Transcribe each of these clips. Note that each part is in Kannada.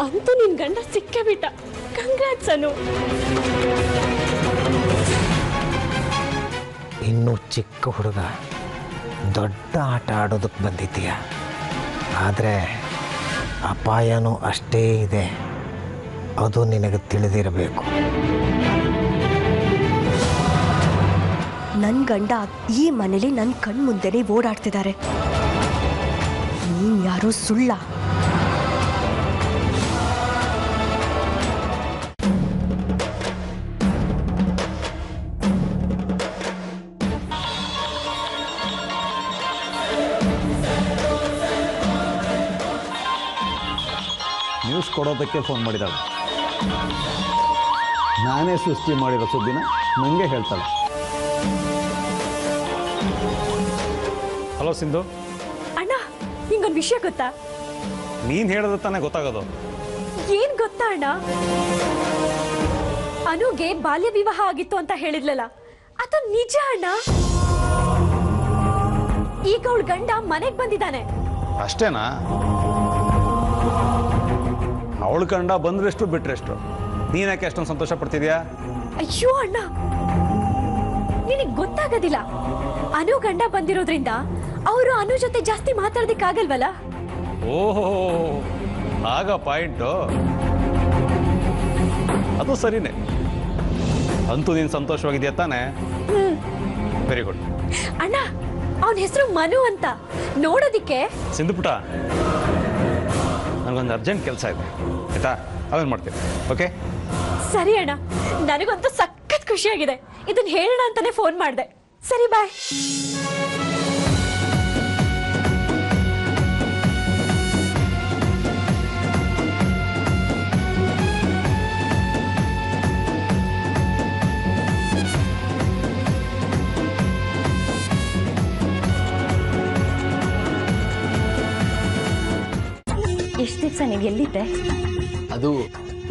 ಅಂತೂ ನಿನ್ ಗಂಡ ಸಿಕ್ಕೇ ಬಿಟ್ಟ. ಕಂಗ್ರಾಟ್ಸ್ ಅನು. ಇನ್ನು ಚಿಕ್ಕ ಹುಡುಗ ದೊಡ್ಡ ಆಟ ಆಡೋದಕ್ಕೆ ಬಂದಿದ್ದೀಯ, ಆದರೆ ಅಪಾಯನೂ ಅಷ್ಟೇ ಇದೆ, ಅದು ನಿನಗೆ ತಿಳಿದಿರಬೇಕು. ನನ್ನ ಗಂಡ ಈ ಮನೇಲಿ ನನ್ನ ಕಣ್ಮುಂದೆನೇ ಓಡಾಡ್ತಿದ್ದಾರೆ. ನೀನ್ ಯಾರೋ ಸುಳ್ಳ. ನ್ಯೂಸ್ ಕೊಡೋದಕ್ಕೆ ಫೋನ್ ಮಾಡಿದ್ದಾಳೆ. ನಾನೇ ಸೃಷ್ಟಿ ಮಾಡಿರೋ ಸುದ್ದಿನ ನನಗೆ ಹೇಳ್ತಾಳೆ. ಹಲೋ ಸಿಂಧು. ಅಣ್ಣ, ನಿಂಗೊಂದು ವಿಷಯ ಗೊತ್ತಾ? ನೀನು ಹೇಳಿದ್ರೆ ತಾನೇ ಗೊತ್ತಾಗೋದು. ಏನ್ ಗೊತ್ತಾ ಅಣ್ಣ? ಅನುಗೆ ಬಾಲ್ಯ ವಿವಾಹ ಆಗಿತ್ತು ಅಂತ ಹೇಳಿದ್ಲಲ್ಲ, ಅದು ನಿಜ ಅಣ್ಣ. ಈಗ ಅವಳ ಗಂಡ ಮನೆಗೆ ಬಂದಿದ್ದಾನೆ. ಅಷ್ಟೇನಾ? ಅವಳು ಕಂಡ ಬಂದ್ರೆಷ್ಟು ಬಿಟ್ರೆಷ್ಟು, ನೀನ್ಯಾಕೆ ಅಷ್ಟೊಂದು ಸಂತೋಷ ಪಡ್ತಿದ್ಯಾ? ಅಯ್ಯೋ ಅಣ್ಣ, ನಿನಗೆ ಗೊತ್ತಾಗೋದಿಲ್ಲ. ಅನು ಗಂಡ ಬಂದಿರೋದ್ರಿಂದ ಅವರು ಅನು ಜೊತೆ ಜಾಸ್ತಿ ಮಾತಾಡೋದಕ್ಕಾಗಲ್ವಲ್ಲ. ಓಹೋ, ಆಗ ಪಾಯಿಂಟು. ಅದು ಸರಿನೇ. ಅಂತೂ ನೀನು ಸಂತೋಷವಾಗಿದೆಯಾ ತಾನೆ? Very good. ಅಣ್ಣ, ಅವನ ಹೆಸರು ಮನು ಅಂತ. ನೋಡೋದಿಕ್ಕೆ ಸಿಂಧುಪುಟ, ನನಗೊಂದು ಅರ್ಜೆಂಟ್ ಕೆಲಸ ಇದೆ, ಆಯ್ತಾ? ಅವೇನು ಮಾಡ್ತೀನಿ. ಓಕೆ, ಸರಿ ಅಣ್ಣ. ನನಗಂತೂ ಸಖತ್ ಖುಷಿಯಾಗಿದೆ. ಇದನ್ನ ಹೇಳೋಣ ಅಂತಾನೆ ಫೋನ್ ಮಾಡಿದೆ. ಸರಿ, ಬಾಯ್. ಎಷ್ಟು ದಿವಸ ನೀವು ಎಲ್ಲಿದ್ದೆ? ಅದು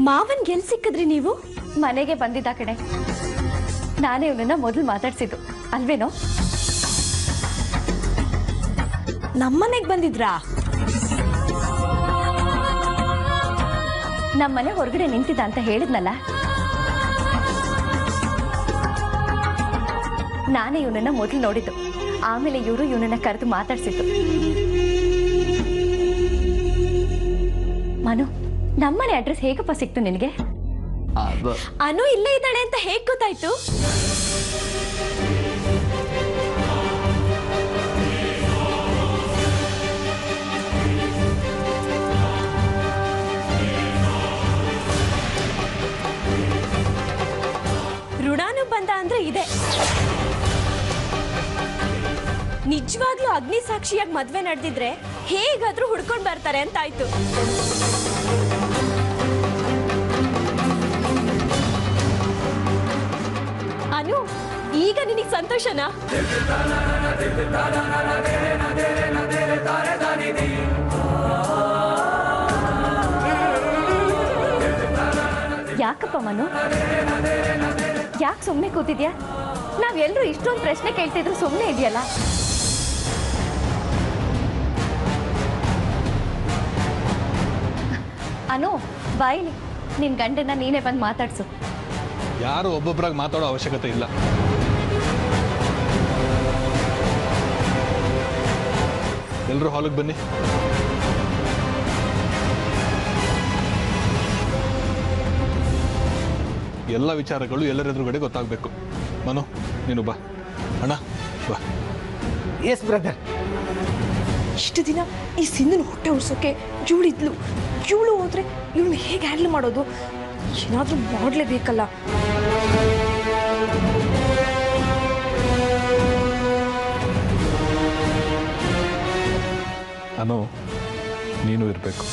ಮಾವನ್ ಗೆಲ್ ಸಿಕ್ಕಿದ್ರಿ ನೀವು? ಮನೆಗೆ ಬಂದಿದ್ದ ಕಡೆ. ನಾನೇ ಇವನನ್ನ ಮೊದಲು ಮಾತಾಡ್ಸಿದ್ದು ಅಲ್ವೇನೋ? ನಮ್ಮನೆಗೆ ಬಂದಿದ್ರಾ? ನಮ್ಮನೆ ಹೊರಗಡೆ ನಿಂತಿದ್ದ ಅಂತ ಹೇಳಿದ್ನಲ್ಲ, ನಾನೇ ಇವನನ್ನ ಮೊದಲು ನೋಡಿದ್ದು. ಆಮೇಲೆ ಇವರು ಇವನನ್ನ ಕರೆದು ಮಾತಾಡ್ಸಿದ್ದು. ಮನು, ನಮ್ಮನೆ ಅಡ್ರೆಸ್ ಹೇಗಪ್ಪ ಸಿಕ್ತು ನಿನಗೆ? ಅನು ಇಲ್ಲೇ ಇದ್ದಾಳೆ ಅಂತ ಹೇಗ್ ಗೊತ್ತಾಯ್ತು? ಋಣಾನುಬಂಧ ಅಂದ್ರೆ ಇದೆ. ನಿಜವಾಗ್ಲೂ ಅಗ್ನಿ ಸಾಕ್ಷಿಯಾಗಿ ಮದ್ವೆ ನಡೆದಿದ್ರೆ ಹೇಗಾದ್ರೂ ಹುಡ್ಕೊಂಡ್ ಬರ್ತಾರೆ ಅಂತ ಆಯ್ತು. ಅನು, ಈಗ ನಿನಗೆ ಸಂತೋಷನಾ? ಯಾಕಪ್ಪ ಮನು, ಯಾಕೆ ಸುಮ್ಮನೆ ಕೂತಿದ್ಯಾ? ನಾವೆಲ್ಲರೂ ಇಷ್ಟೊಂದು ಪ್ರಶ್ನೆ ಕೇಳ್ತಿದ್ರು ಸುಮ್ಮನೆ ಇದೆಯಲ್ಲ? ಅನು, ಬಾಯಿಲಿ ನಿನ್ ಗಂಡನ್ನ ನೀನೇ ಬಂದು ಮಾತಾಡ್ಸು. ಯಾರು ಒಬ್ಬೊಬ್ಬರಾಗಿ ಮಾತಾಡೋ ಅವಶ್ಯಕತೆ ಇಲ್ಲ. ಎಲ್ಲರೂ ಹಾಲಿಗೆ ಬನ್ನಿ. ಎಲ್ಲ ವಿಚಾರಗಳು ಎಲ್ಲರೆದುರುಗಡೆ ಗೊತ್ತಾಗಬೇಕು. ಮನು, ನೀನು ಬಾ. ಅಣ್ಣ ಬಾ. S brother. ಇಷ್ಟು ದಿನ ಈ ಸಿಂಧುನ ಹೊಟ್ಟೆ ಉರ್ಸೋಕೆ ಇವಳಿದ್ಲು. ಇವಳು ಹೋದ್ರೆ ಇವಳನ್ನ ಹೇಗೆ ಹ್ಯಾಂಡಲ್ ಮಾಡೋದು? ಏನಾದ್ರೂ ಮಾಡಲೇಬೇಕಲ್ಲ. ಅನು, ನೀನು ಇರಬೇಕು.